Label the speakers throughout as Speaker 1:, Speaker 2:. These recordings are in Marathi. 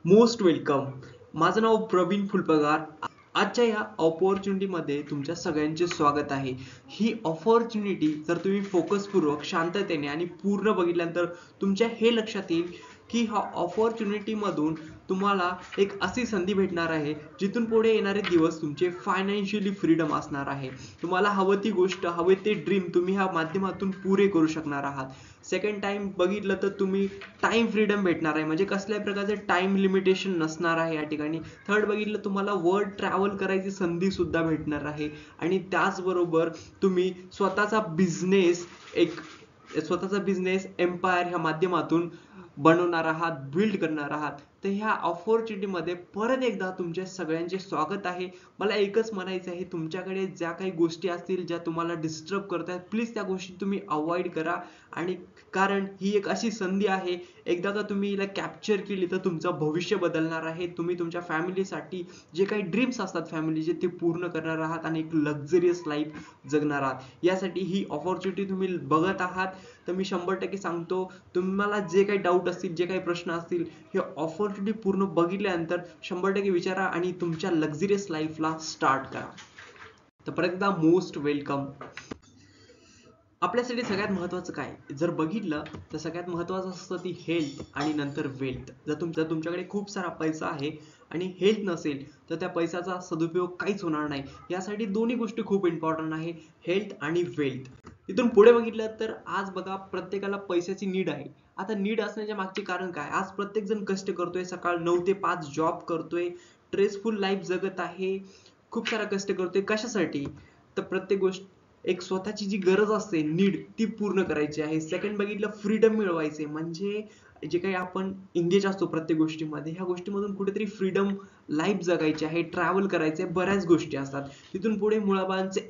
Speaker 1: Most welcome. माझं नाव प्रवीण फुलपगार. आजच्या या अपॉर्च्युनिटीमध्ये तुमच्या सगळ्यांचे स्वागत आहे. ही अपॉर्च्युनिटी जर तुम्ही फोकसपूर्वक शांततेने आणि पूर्ण बघितल्यानंतर तुमच्या हे लक्षात येईल की ह्या अपॉर्च्युनिटीमधून तुम्हाला एक अशी संधी भेटणार आहे जिथून पुढे येणारे दिवस तुमचे फायनान्शियली फ्रीडम असणार आहे. तुम्हाला हवं ती गोष्ट, हवे ते ड्रीम तुम्ही ह्या माध्यमातून पुरे करू शकणार आहात. सेकंड टाइम बघितलं तर तुम्ही टाइम फ्रीडम भेटणार आहे, म्हणजे कसल्याही प्रकारचे टाइम लिमिटेशन नसणार आहे या ठिकाणी. थर्ड बघितलं तुम्हाला वर्ल्ड ट्रॅव्हल करायची संधी सुद्धा भेटणार आहे. आणि त्याचबरोबर तुम्ही स्वतःचा बिझनेस एम्पायर ह्या माध्यमातून बनवणार आहात, बिल्ड करणार आहात. तर ह्या ऑपॉर्च्युनिटीमध्ये परत एकदा तुमच्या सगळ्यांचे स्वागत आहे. मला एकच म्हणायचं आहे, तुमच्याकडे ज्या काही गोष्टी असतील ज्या तुम्हाला डिस्टर्ब करतात, प्लीज त्या गोष्टी तुम्ही अवॉइड करा. आणि कारण ही एक अशी संधी आहे, एकदा का तुम्ही हिला कॅप्चर केली तर तुमचं भविष्य बदलणार आहे. तुम्ही तुमच्या फॅमिलीसाठी जे काही ड्रीम्स असतात फॅमिलीचे ते पूर्ण करणार आहात आणि एक लक्झरियस लाईफ जगणार आहात. यासाठी ही ऑपॉर्च्युनिटी तुम्ही बघत आहात. तर मी 100% सांगतो, तुम्हाला जे काही डाऊट असतील, जे काही प्रश्न असतील, हे ऑपॉर्च्युनिटी पूर्ण बघितल्यानंतर 100% विचारा आणि तुमच्या लक्झरियस लाईफला स्टार्ट करा. तर परत एकदा मोस्ट वेलकम. आपल्यासाठी सगळ्यात महत्त्वाचं काय जर बघितलं तर सगळ्यात महत्त्वाचं असतं ती हेल्थ आणि नंतर वेल्थ. जर तुमच्याकडे खूप सारा पैसा आहे आणि हेल्थ नसेल तर त्या पैशाचा सदुपयोग काहीच होणार नाही. यासाठी दोन्ही गोष्टी खूप इम्पॉर्टंट आहे, हेल्थ आणि वेल्थ. इथून पुढे बघितलं तर आज बघा प्रत्येकाला पैशाची नीड आहे. आता नीड असण्याच्या मागचे कारण काय? आज प्रत्येक जण कष्ट करतोय, सकाळ 9 ते 5 जॉब करतोय, स्ट्रेसफुल लाईफ जगत आहे, खूप सारा कष्ट करतोय. कशासाठी? तर प्रत्येक गोष्ट एक स्वतःची जी गरज असते, नीड, ती पूर्ण करायची आहे. सेकंड बघितलं फ्रीडम मिळवायचे, म्हणजे जे काही आपण एंगेज असतो प्रत्येक गोष्टीमध्ये, ह्या गोष्टीमधून कुठेतरी फ्रीडम लाईफ जगायची आहे, ट्रॅव्हल करायचे, बऱ्याच गोष्टी असतात. तिथून पुढे मुलाबाळांचे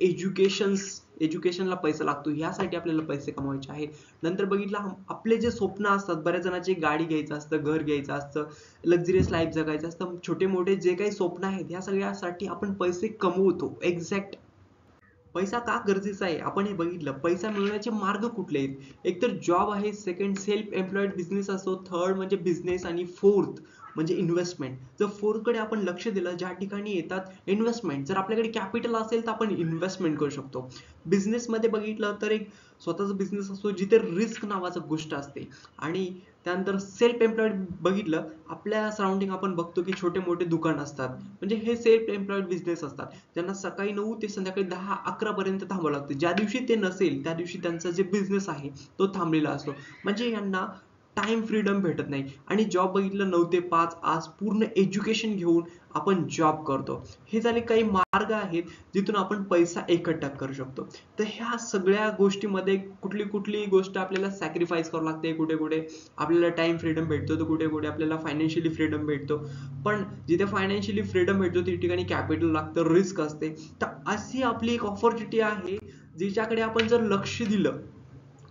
Speaker 1: एज्युकेशनला पैसा लागतो, ह्यासाठी आपल्याला पैसे कमवायचे आहेत. नंतर बघितलं आपले जे स्वप्न असतात, बऱ्याच जणांचे गाडी घ्यायचं असतं, घर घ्यायचं असतं, लक्झरियस लाईफ जगायचं असतं, छोटे मोठे जे काही स्वप्न आहेत ह्या सगळ्यासाठी आपण पैसे कमवतो. एक्झॅक्ट पैसा का गरजेचा आहे आपण हे बघितलं. पैसा मिळवण्याचे मार्ग कुठले आहेत? एक तर जॉब आहे, सेकंड सेल्फ एम्प्लॉईड बिझनेस असतो, थर्ड म्हणजे बिझनेस आणि फोर्थ म्हणजे इन्व्हेस्टमेंट. जर फोर्थ कडे आपण लक्ष दिलं, ज्या ठिकाणी येतात इन्व्हेस्टमेंट. जर आपल्याकडे कॅपिटल असेल तर आपण इन्व्हेस्टमेंट करू शकतो. बिझनेस मध्ये बघितलं तर एक स्वतःचा बिझनेस असतो जिथे रिस्क नावाचं गोष्ट असते. आणि त्यानंतर सेल्फ एम्प्लॉईड बघितलं, आपल्या सराउंडिंग आपण बघतो की छोटे मोठे दुकान असतात, म्हणजे हे सेल्फ एम्प्लॉईड बिझनेस असतात. त्यांना सकाळी 9 ते संध्याकाळी 10-11 पर्यंत थांबावं लागतं. ज्या दिवशी ते नसेल त्या दिवशी त्यांचा जे बिझनेस आहे तो थांबलेला असतो. म्हणजे यांना टाइम फ्रीडम भेटत नाही. आणि जॉब बघितलं 9 ते 5, आज पूर्ण एज्युकेशन घेऊन आपण जॉब करतो. हे झाले काही मार्ग आहेत जिथून आपण पैसा एकट्ठा करू शकतो. तर ह्या सगळ्या गोष्टीमध्ये कुठली कुठली गोष्ट आपल्याला सॅक्रिफाईस करावं लागते, कुठे कुठे आपल्याला टाइम फ्रीडम भेटतो, तर कुठे कुठे आपल्याला फायनान्शियली फ्रीडम भेटतो. पण जिथे फायनान्शियली फ्रीडम भेटतो त्या ठिकाणी कॅपिटल लागतं, रिस्क असते. तर अशी आपली एक ऑपॉर्च्युनिटी आहे जिच्याकडे आपण जर लक्ष दिलं,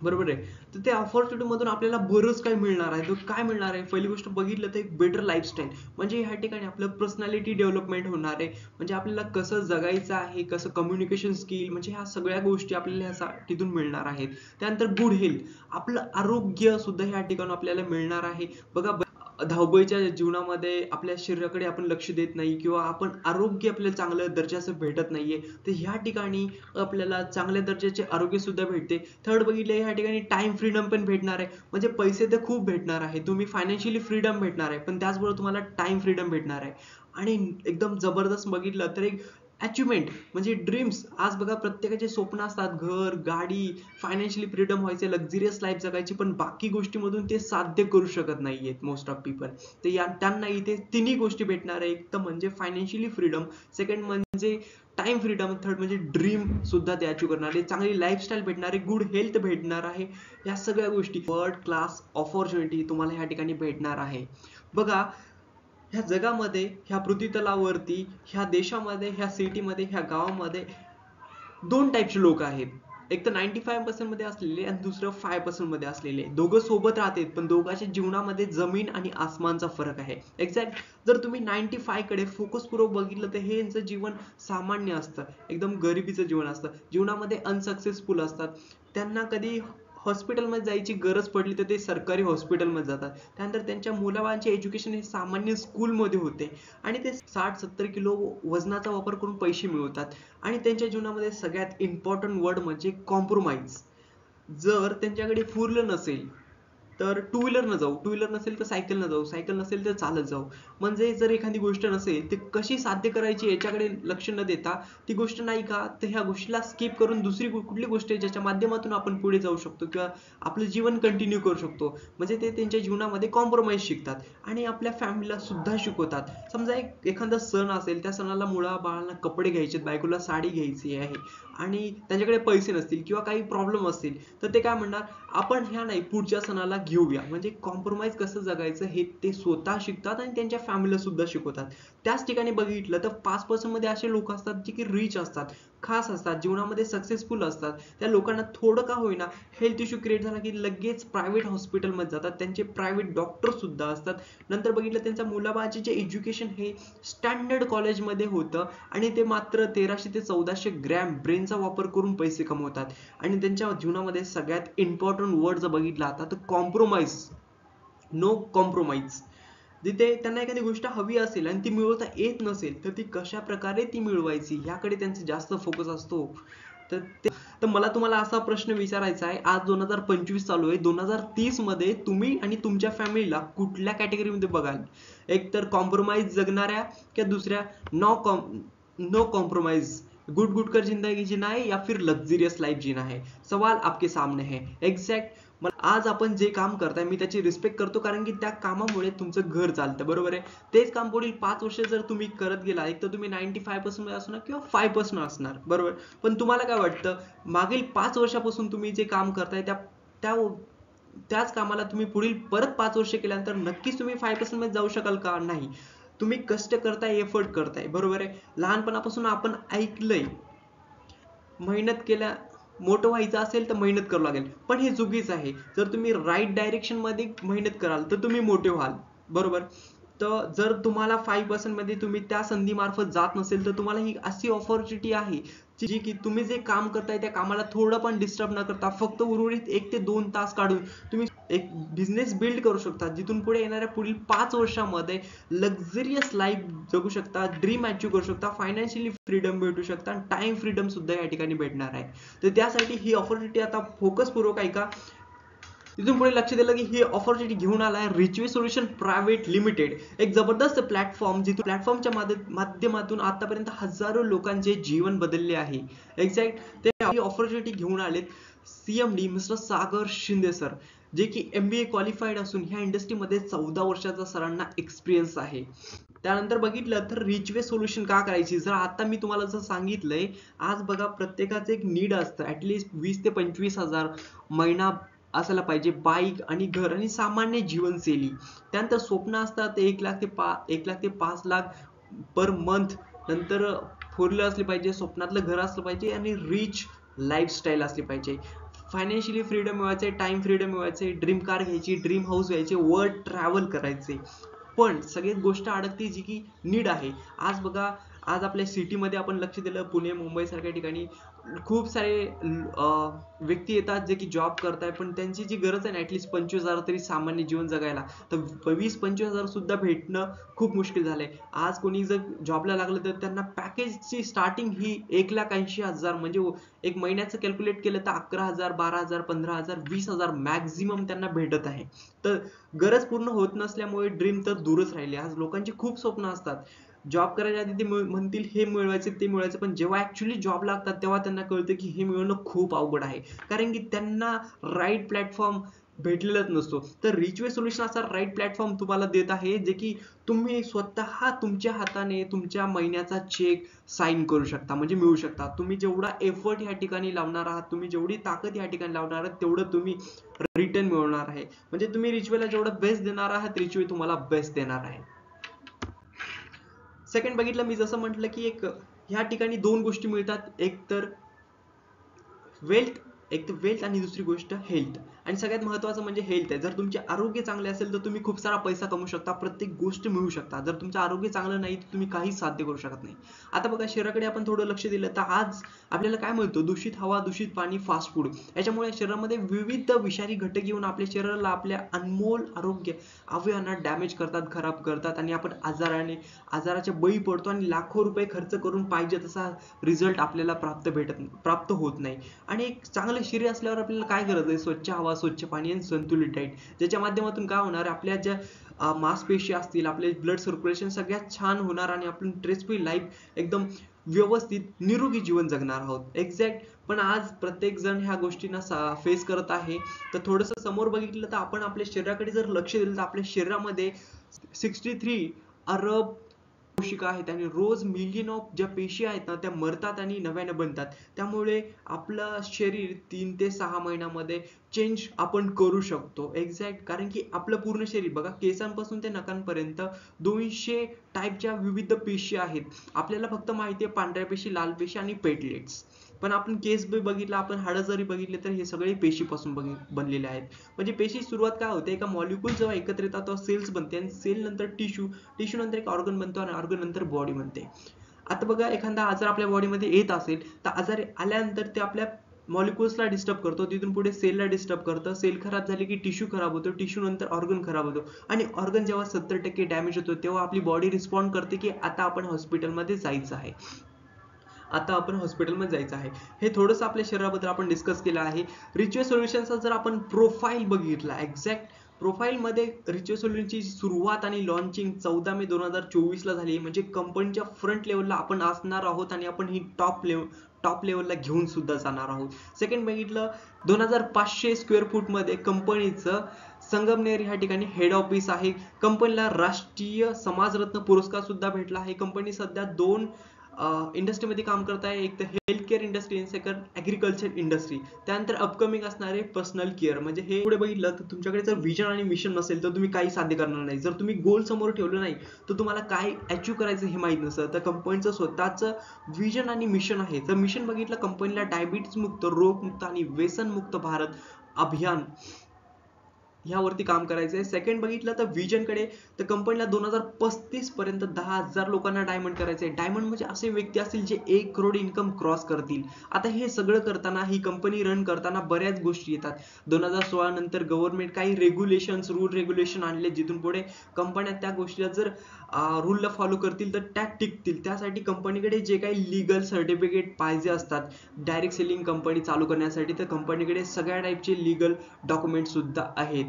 Speaker 1: बरोबर आहे, तर त्या ऑपॉर्च्युनिटी मधून आपल्याला बरंच काही मिळणार आहे. तर काय मिळणार आहे? पहिली गोष्ट बघितलं तर एक बेटर लाईफस्टाईल, म्हणजे ह्या ठिकाणी आपलं पर्सनॅलिटी डेव्हलपमेंट होणार आहे. म्हणजे आपल्याला कसं जगायचं आहे, कसं कम्युनिकेशन स्किल, म्हणजे ह्या सगळ्या गोष्टी आपल्याला ह्यासाठीतून मिळणार आहेत. त्यानंतर गुड हेल्थ, आपलं आरोग्य सुद्धा ह्या ठिकाणी आपल्याला मिळणार आहे. बघा धावपळीच्या जीवनामध्ये आपल्या शरीराकडे आपण लक्ष देत नाही, किंवा आपण आरोग्य आपल्याला चांगल्या दर्जाचं भेटत नाहीये. तर ह्या ठिकाणी आपल्याला चांगल्या दर्जाचे आरोग्य सुद्धा भेटते. थर्ड बघितलं ह्या ठिकाणी टाइम फ्रीडम पण भेटणार आहे. म्हणजे पैसे तर खूप भेटणार आहे, तुम्ही फायनान्शियली फ्रीडम भेटणार आहे, पण त्याचबरोबर तुम्हाला टाइम फ्रीडम भेटणार आहे. आणि एकदम जबरदस्त बघितलं तर एक अचिव्हमेंट म्हणजे ड्रीम्स. आज बघा प्रत्येकाचे स्वप्न असतात, घर, गाडी, फायनान्शियली फ्रीडम व्हायचे, लक्झरियस लाईफ जगायची, पण बाकी गोष्टीमधून ते साध्य करू शकत नाहीयेत मोस्ट ऑफ पीपल. तर त्यांना इथे तिन्ही गोष्टी भेटणार आहे. एक तर म्हणजे फायनान्शियली फ्रीडम, सेकंड म्हणजे टाइम फ्रीडम, थर्ड म्हणजे ड्रीम सुद्धा ते अचीव करणार आहे, चांगली लाईफस्टाईल भेटणार आहे, गुड हेल्थ भेटणार आहे. या सगळ्या गोष्टी वर्ल्ड क्लास ऑपॉर्च्युनिटी तुम्हाला ह्या ठिकाणी भेटणार आहे. बघा, ह्या जगामध्ये, ह्या पृथ्वीतलावरती, ह्या देशामध्ये, ह्या सिटीमध्ये, ह्या गावामध्ये दोन टाईपचे लोक आहेत. एक तर 95% मध्ये असलेले आणि दुसरं 5% मध्ये असलेले. दोघं सोबत राहतात, पण दोघांच्या जीवनामध्ये जमीन आणि आसमानचा फरक आहे. एक्झॅक्ट. जर तुम्ही 95 कडे फोकसपूर्वक बघितलं तर हे यांचं जीवन सामान्य असतं, एकदम गरिबीचं जीवन असतं, जीवनामध्ये अनसक्सेसफुल असतात. त्यांना कधी हॉस्पिटलमध्ये जायची गरज पडली तर ते सरकारी हॉस्पिटलमध्ये जातात. त्यानंतर त्यांच्या मुलाबाळांचे एज्युकेशन हे सामान्य स्कूलमध्ये होते आणि ते 60-70 किलो वजनाचा वापर करून पैसे मिळवतात. आणि त्यांच्या जीवनामध्ये सगळ्यात इम्पॉर्टंट वर्ड म्हणजे कॉम्प्रोमाइज. जर त्यांच्याकडे पुरलं नसेल तर टू व्हीलर न जाऊ, टू व्हीलर नसेल तर सायकल न जाऊ, सायकल नसेल तर चालत जाऊ. म्हणजे जर एखादी गोष्ट नसेल ते कशी साध्य करायची याच्याकडे लक्ष न देता ती गोष्ट नाही का, तर ह्या गोष्टीला स्किप करून दुसरी कुठली गोष्ट आहे ज्याच्या माध्यमातून आपण पुढे जाऊ शकतो किंवा आपलं जीवन कंटिन्यू करू शकतो. म्हणजे ते त्यांच्या जीवनामध्ये कॉम्प्रोमाइज शिकतात आणि आपल्या फॅमिलीला सुद्धा शिकवतात. समजा एखादा सण असेल, त्या सणाला मुलाबाळांना कपडे घ्यायचे, बायकोला साडी घ्यायची आहे आणि त्यांच्याकडे पैसे नसतील किंवा काही प्रॉब्लेम असतील, तर ते काय म्हणणार, आपण ह्या नाही पुढच्या सणाला घेऊया. म्हणजे कॉम्प्रोमाइज कसं जगायचं हे ते स्वतः शिकतात आणि त्यांच्या फॅमिलीला सुद्धा शिकवतात. त्याच ठिकाणी बघितलं तर 5% मध्ये असे लोक असतात जे की रिच असतात, खास असतात, जीवनामध्ये सक्सेसफुल असतात. त्या लोकांना थोडं का होईना हेल्थ इश्यू क्रिएट झाला की लगेच प्रायव्हेट हॉस्पिटलमध्ये जातात, त्यांचे प्रायव्हेट डॉक्टर सुद्धा असतात. नंतर बघितलं त्यांच्या मुलाबाळाचे जे एज्युकेशन हे स्टँडर्ड कॉलेजमध्ये होतं आणि ते मात्र 1300 ते 1400 ग्रॅम ब्रेनचा वापर करून पैसे कमवतात. आणि त्यांच्या जीवनामध्ये सगळ्यात इम्पॉर्टंट वर्ड जर बघितला आता तर कॉम्प्रोमाइज, नो कॉम्प्रोमाइज. जिथे त्यांना एखादी गोष्ट हवी असेल आणि ती मिळवता येत नसेल तर ती कशा प्रकारे ती मिळवायची याकडे त्यांचा जास्त फोकस असतो. तर मला तुम्हाला असा प्रश्न विचारायचा आहे, आज 2025 चालू आहे, 2030 मध्ये तुम्ही आणि तुमच्या फॅमिलीला कुठल्या कॅटेगरीमध्ये बघाल? एक तर कॉम्प्रोमाइज जगणाऱ्या किंवा दुसऱ्या नो कॉम्प्रोमाइज, गुड गुड कर जिंदगी जीना है या फिर लग्जरियस लाइफ जीना है? सवाल आपके सामने है. एक्झॅक्ट आज आपण जे काम करताय मी त्याची रिस्पेक्ट करतो, कारण की त्या कामामुळे तुमचं घर चालतं, बरोबर आहे. तेच काम पुढील 5 वर्ष जर तुम्ही करत गेला, एक तर तुम्ही 95% मध्ये असणार किंवा 5% असणार, बरोबर. पण तुम्हाला काय वाटतं, मागील 5 वर्षापासून तुम्ही जे काम करताय त्याच कामाला तुम्ही पुढील परत 5 वर्ष केल्यानंतर नक्कीच तुम्ही 5% मध्ये जाऊ शकाल का? नाही. तुम्ही कष्ट करताय, एफर्ट करताय, बरोबर आहे. लहानपणापासून आपण ऐकलंय, मेहनत केल्या मोठं व्हायचं असेल तर मेहनत करावं लागेल, पण हे चुकीचं आहे. जर तुम्ही राईट डायरेक्शन मध्ये मेहनत कराल तर तुम्ही मोठे व्हाल, बरोबर. तर जर तुम्हाला 5% मध्ये तुम्ही त्या संधी मार्फत जात नसेल तर तुम्हाला ही अशी ऑपॉर्च्युनिटी आहे जी की तुम्ही जे काम करताय त्या कामाला थोडं पण डिस्टर्ब न करता फक्त उर्वरित 1 ते 2 तास काढून तुम्ही एक बिझनेस बिल्ड करू शकता, जिथून पुढे येणाऱ्या पुढील 5 वर्षामध्ये लक्झरियस लाईफ जगू शकता, ड्रीम अचीव करू शकता, फायनान्शियली फ्रीडम भेटू शकता आणि टाइम फ्रीडम सुद्धा या ठिकाणी भेटणार आहे. तर त्यासाठी ही ऑपॉर्च्युनिटी आता फोकस पूर्वक ऐका. तिथून पुढे लक्ष दिलं की ही ऑपॉर्च्युनिटी घेऊन आलाय रिचवे सोल्युशन प्रायव्हेट लिमिटेड, एक जबरदस्त प्लॅटफॉर्म, जिथून प्लॅटफॉर्मच्या माध्यमातून आतापर्यंत हजारो लोकांचे जीवन बदलले आहे. एक्झॅक्ट ते ऑपॉर्च्युनिटी घेऊन आलेत CMD मिस्टर सागर शिंदे सर, जे की MBA क्वालिफाईड असून ह्या इंडस्ट्रीमध्ये 14 वर्षाचा सरांना एक्सपिरियन्स आहे. त्यानंतर बघितलं तर रिचवे सोल्युशन का करायची, जर आता मी तुम्हाला जसं सांगितलंय, आज बघा प्रत्येकाचं एक नीड असतं, ऍटलीस्ट 20 ते 25 हजार महिना असायला पाहिजे, बाईक आणि घर आणि सामान्य जीवनशैली. त्यानंतर स्वप्न असतात 1 लाख ते 5 लाख पर मंथ. नंतर 4 व्हीलर असली पाहिजे, स्वप्नातलं घर असलं पाहिजे आणि रिच लाईफस्टाईल असली पाहिजे. फायनान्शियली फ्रीडम मिळवायचे, टाइम फ्रीडम मिळवायचे, ड्रीम कार घ्यायची, ड्रीम हाऊस घ्यायचे, वर्ल्ड ट्रॅव्हल करायचे. पण सगळ्यात गोष्ट अडकते जी की नीड आहे. आज बघा, आज आपल्या सिटीमध्ये आपण लक्ष दिलं, पुणे मुंबई सारख्या ठिकाणी खूप सारे व्यक्ती येतात जे की जॉब करताय, पण त्यांची जी गरज आहे ना ऍटलीस्ट 25,000 तरी सामान्य जीवन जगायला, तर 20-25,000 सुद्धा भेटणं खूप मुश्किल झालंय. आज कोणी जर जॉबला लागलं तर त्यांना पॅकेजची स्टार्टिंग ही 1,80,000, म्हणजे एक महिन्याचं कॅल्क्युलेट केलं तर 11,000, 12,000, 15,000, 20,000 मॅक्झिमम त्यांना भेटत आहे. तर गरज पूर्ण होत नसल्यामुळे ड्रीम तर दूरच राहिली. आज लोकांची खूप स्वप्न असतात, जॉब करायच्या आधी ते म्हणतील हे मिळवायचे ते मिळवायचे, पण जेव्हा ऍक्च्युली जॉब लागतात तेव्हा त्यांना कळतं की हे मिळवणं खूप अवघड आहे, कारण की त्यांना राईट प्लॅटफॉर्म भेटलेलाच नसतो. तर रिचवे सोल्युशन असा राईट प्लॅटफॉर्म तुम्हाला देत आहे, जे की तुम्ही स्वतः तुमच्या हाताने तुमच्या महिन्याचा चेक साइन करू शकता, म्हणजे मिळू शकता. तुम्ही जेवढा एफर्ट या ठिकाणी लावणार आहात, तुम्ही जेवढी ताकद या ठिकाणी लावणार आहात, तेवढं तुम्ही रिटर्न मिळवणार आहे. म्हणजे तुम्ही रिचवेला जेवढं बेस्ट देणार आहात, रिचवे तुम्हाला बेस्ट देणार आहे. सेकंड बघितलं, मी जसं म्हटलं की ह्या ठिकाणी 2 गोष्टी मिळतात, एक तर वेल्थ आणि दुसरी गोष्ट हेल्थ. आणि सगळ्यात महत्त्वाचं म्हणजे हेल्थ आहे. जर तुमचे आरोग्य चांगले असेल तर तुम्ही खूप सारा पैसा कमवू शकता, प्रत्येक गोष्ट मिळवू शकता. जर तुमचं आरोग्य चांगलं नाही तर तुम्ही काहीच साध्य करू शकत नाही. आता बघा शरीराकडे आपण थोडं लक्ष दिलं तर आज आपल्याला काय मिळतं, दूषित हवा, दूषित पाणी, फास्ट फूड याच्यामुळे शरीरामध्ये विविध विषारी घटक येऊन आपल्या शरीराला, आपल्या अनमोल आरोग्य अवयवांना डॅमेज करतात, खराब करतात आणि आपण आजाराच्या बळी पडतो आणि लाखो रुपये खर्च करून पाहिजे तसा रिझल्ट आपल्याला प्राप्त होत नाही. आणि एक चांगलं शरीर असल्यावर आपल्याला काय गरज आहे, स्वच्छ हवा, स्वच्छ पाणी आणि संतुलित डाएट, ज्याच्या माध्यमातून काय होणार, आपल्या ज्या मांसपेशी असतील, आपले ब्लड सर्क्युलेशन सगळ्यात छान होणार आणि आपण स्ट्रेस फ्री लाईफ एकदम व्यवस्थित निरोगी जीवन जगणार आहोत. एक्झॅक्ट. पण आज प्रत्येक जण ह्या गोष्टींना फेस करत आहे. तर थोडस समोर बघितलं तर आपण आपल्या शरीराकडे जर लक्ष दिलं तर आपल्या शरीरामध्ये 63 अरब कोशिका आहेत आणि रोज मिलियन ऑफ ज्या पेशी आहेत ना त्या मरतात आणि नव्याने बनतात. त्यामुळे आपलं शरीर 3 ते 6 महिन्यामध्ये चेंज आपण करू शकतो. एक्झॅक्ट. कारण की आपलं पूर्ण शरीर बघा, केसांपासून ते नखांपर्यंत 200 टाईपच्या विविध पेशी आहेत. आपल्याला फक्त माहिती आहे पांढऱ्या पेशी, लाल पेशी आणि प्लेटलेट्स. पण आपण केस बघितला, आपण हाडं जरी बघितले तर हे सगळे पेशीपासून बनलेले आहेत. म्हणजे पेशी सुरुवात काय होते, एका मॉलिक्यूल जेव्हा एकत्र येतात तेव्हा सेल्स बनते आणि सेल नंतर टिश्यू नंतर एक ऑर्गन बनतो आणि ऑर्गन नंतर बॉडी बनते. आता बघा एखादा आजार आपल्या बॉडीमध्ये येत असेल तर आजार आल्यानंतर ते आपल्या मॉलिक्युल्सला डिस्टर्ब करतो, तिथून पुढे सेलला डिस्टर्ब करतं, सेल खराब झाली की टिश्यू खराब होतो, टिश्यू नंतर ऑर्गन खराब होतो आणि ऑर्गन जेव्हा 70% डॅमेज होतो तेव्हा आपली बॉडी रिस्पॉन्ड करते की आता आपण हॉस्पिटलमध्ये जायचं आहे. हे थोडंसं आपल्या शरीराबद्दल आपण डिस्कस केलं आहे. रिच्युअल सोल्युशनचा जर आपण प्रोफाईल बघितला, एक्झॅक्ट प्रोफाईल मध्ये रिच्युअल सोल्युशनची सुरुवात आणि लॉन्चिंग 14 मे 2024 ला झाली. म्हणजे कंपनीच्या फ्रंट लेवलला आपण असणार आहोत आणि आपण ही टॉप लेवलला घेऊन सुद्धा जाणार आहोत. सेकंड बघितलं 2500 स्क्वेअर फूट मध्ये कंपनीचं संगमनेर ह्या ठिकाणी हेड ऑफिस आहे. कंपनीला राष्ट्रीय समाजरत्न पुरस्कार सुद्धा भेटला आहे. कंपनी सध्या 2 इंडस्ट्रीमध्ये काम करत आहे, एक तर हेल्थ केअर इंडस्ट्री आणि सेकंड ऍग्रीकल्चर इंडस्ट्री. त्यानंतर अपकमिंग असणारे पर्सनल केअर. म्हणजे हे पुढे बघितलं तर तुमच्याकडे जर विजन आणि मिशन नसेल तर तुम्ही काही साध्य करणार नाही. जर तुम्ही गोल समोर ठेवलं नाही तर तुम्हाला काय अचीव करायचं हे माहित नसतं. तर कंपनीचं स्वतःचं विजन आणि मिशन आहे. तर मिशन बघितलं, कंपनीला डायबिटीज मुक्त, रोगमुक्त आणि व्यसन मुक्त भारत अभियान ह्यावरती काम करायचंय. सेकंड बघितलं तर विजन कडे, तर कंपनीला 2035 पर्यंत 10,000 लोकांना डायमंड करायचंय. डायमंड म्हणजे असे व्यक्ती असतील जे 1 करोड इन्कम क्रॉस करतील. आता हे सगळं करताना, ही कंपनी रन करताना बऱ्याच गोष्टी येतात. 2016 नंतर गव्हर्नमेंट काही रूल रेग्युलेशन आणले, जिथून पुढे कंपन्या त्या गोष्टीला जर रूलला फॉलो करतील तर त्या टिकतील. त्यासाठी कंपनीकडे जे काही लीगल सर्टिफिकेट पाहिजे असतात डायरेक्ट सेलिंग कंपनी चालू करण्यासाठी, तर कंपनीकडे सगळ्या टाईपचे लीगल डॉक्युमेंट सुद्धा आहेत.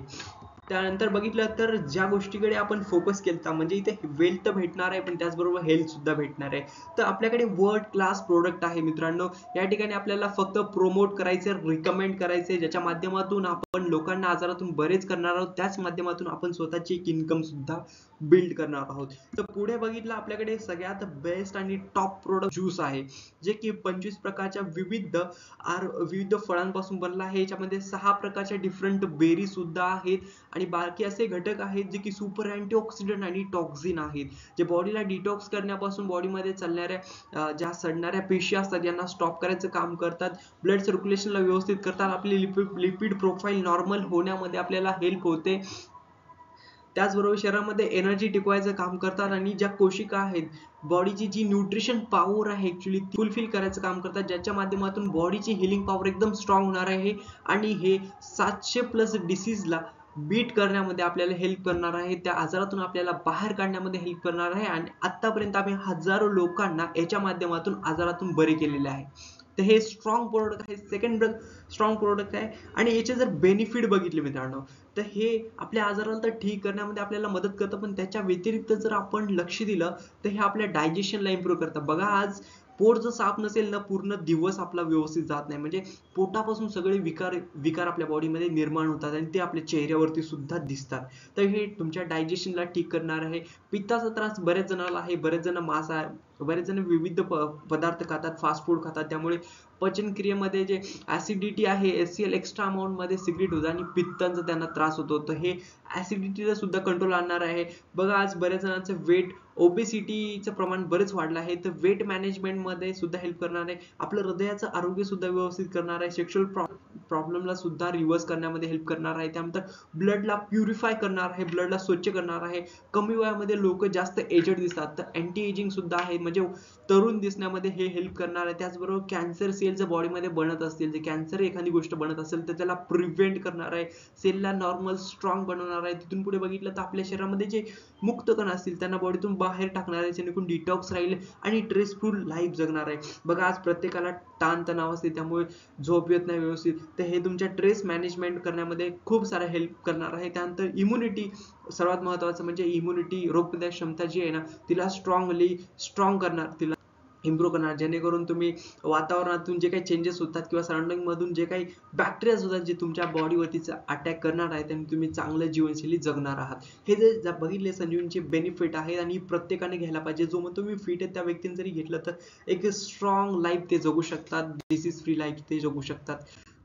Speaker 1: त्यानंतर बघितलं तर ज्या गोष्टीकडे आपण फोकस केलता, म्हणजे इथे वेल्थ तर भेटणार आहे पण त्याचबरोबर हेल्थ सुद्धा भेटणार आहे. तर आपल्याकडे वर्ल्ड क्लास प्रोडक्ट आहे मित्रांनो. या ठिकाणी आपल्याला फक्त प्रोमोट करायचे, रिकमेंड करायचे, ज्याच्या माध्यमातून आपण लोकांना आजारातून बरेच करणार आहोत. त्याच माध्यमातून आपण स्वतःची एक इन्कम सुद्धा बिल्ड करणार आहोत. तर पुढे बघितलं आपल्याकडे सगळ्यात बेस्ट आणि टॉप प्रोडक्ट ज्यूस आहे, जे की 25 प्रकारच्या विविध फळांपासून बनला आहे. याच्यामध्ये 6 प्रकारच्या डिफरंट बेरी सुद्धा आहेत आणि बाकी असे घटक आहेत जे की सुपर अँटीऑक्सिडंट आणि टॉक्झिन आहेत, जे बॉडीला डिटॉक्स करण्यापासून, बॉडीमध्ये चालणाऱ्या ज्या सडणाऱ्या पेशी असतात यांना स्टॉप करायचं काम करतात, ब्लड सर्क्युलेशनला व्यवस्थित करतात, आपली लिपिड प्रोफाईल नॉर्मल होण्यामध्ये आपल्याला हेल्प होते. त्याचबरोबर शरीरामध्ये एनर्जी टिकवायचं काम करतात आणि ज्या कोशिका आहेत, बॉडीची जी न्यूट्रिशन पॉवर आहे ऍक्च्युली ती फुलफिल करायचं काम करतात, ज्याच्या माध्यमातून बॉडीची हिलिंग पॉवर एकदम स्ट्रॉंग होणार आहे आणि हे 700+ डिसीजला बीट करण्यामध्ये आपल्याला हेल्प करणार आहे. त्या आजारातून आपल्याला बाहेर काढण्यामध्ये हेल्प करणार आहे आणि आतापर्यंत आम्ही हजारो लोकांना याच्या माध्यमातून आजारातून बरे केलेले आहे. तर हे स्ट्रॉंग प्रोडक्ट आहे, सेकंड स्ट्रॉंग प्रोडक्ट आहे. आणि याचे जर बेनिफिट बघितले मित्रांनो तर हे आपल्या आजाराला तर ठीक करण्यामध्ये आपल्याला मदत करतं, पण त्याच्या व्यतिरिक्त जर आपण लक्ष दिलं तर हे आपल्या डायजेशनला इम्प्रूव्ह करतं. बघा, आज पोट जर साफ नसेल ना, पूर्ण दिवस आपला व्यवस्थित जात नाही. म्हणजे पोटापासून सगळे विकार आपल्या बॉडीमध्ये निर्माण होतात आणि ते आपल्या चेहऱ्यावरती सुद्धा दिसतात. तर हे तुमच्या डायजेशनला ठीक करणार आहे. पित्ताचा त्रास बऱ्याच जणांना आहे, बरेच जण बरेच जण विविध पदार्थ खातात, फास्ट फूड खातात, त्यामुळे पचन क्रियेमध्ये जे ऍसिडिटी आहे HCl एक्स्ट्रा अमाऊंट मध्ये सिक्रेट होतं आणि पित्तांचा त्यांना त्रास होतो. तर हे ऍसिडिटीला सुद्धा कंट्रोल आणणार आहे. बघा आज बऱ्याच जणांचं वेट ओबेसिटीचं प्रमाण बरेच वाढलं आहे. तर वेट मॅनेजमेंट मध्ये सुद्धा हेल्प करणार आहे. आपलं हृदयाचं आरोग्य सुद्धा व्यवस्थित करणार आहे. सेक्शुअल प्रॉब्लेमला सुद्धा रिव्हर्स करण्यामध्ये हेल्प करणार आहे. त्यानंतर ब्लडला प्युरिफाय करणार आहे, ब्लडला स्वच्छ करणार आहे. कमी वयामध्ये लोक जास्त एजेड दिसतात, तर अँटी एजिंग सुद्धा आहे, म्हणजे तरुण दिसण्यामध्ये हे हेल्प करणार आहे. त्याचबरोबर कॅन्सर सेल जर बॉडीमध्ये बनत असतील, जर कॅन्सर एखादी गोष्ट बनत असेल तर त्याला प्रिव्हेंट करणार आहे, सेलला नॉर्मल स्ट्रॉंग बनवणार आहे. तिथून पुढे बघितलं तर आपल्या शरीरामध्ये जे मुक्त कण असतील त्यांना बॉडीतून बाहेर टाकणार आहे, जेणेकरून डिटॉक्स राहील आणि स्ट्रेसफुल लाईफ जगणार आहे. बघा आज प्रत्येकाला ताण तणाव असते, त्यामुळे झोप येत नाही व्यवस्थित, तर हे तुमच्या स्ट्रेस मॅनेजमेंट करण्यामध्ये खूप सारा हेल्प करणार आहे. त्यानंतर इम्युनिटी सर्वात महत्त्वाचं म्हणजे इम्युनिटी, रोगप्रतिकारक क्षमता जी आहे ना तिला स्ट्रॉंग करणार, तिला इम्प्रूव्ह करणार, जेणेकरून तुम्ही वातावरणातून जे काही चेंजेस होतात किंवा सराउंडिंग मधून जे काही बॅक्टेरियाज होतात जे तुमच्या बॉडीवरतीचा अटॅक करणार आहे, त्यांनी तुम्ही चांगलं जीवनशैली जगणार आहात. हे जे बघितले संजीवनीचे बेनिफिट आहेत आणि प्रत्येकाने घ्यायला पाहिजे. जो म्हणतो मी फिट आहे त्या व्यक्तीने जरी घेतलं तर एक स्ट्रॉंग लाईफ ते जगू शकतात, डिसीज फ्री लाईफ ते जगू शकतात.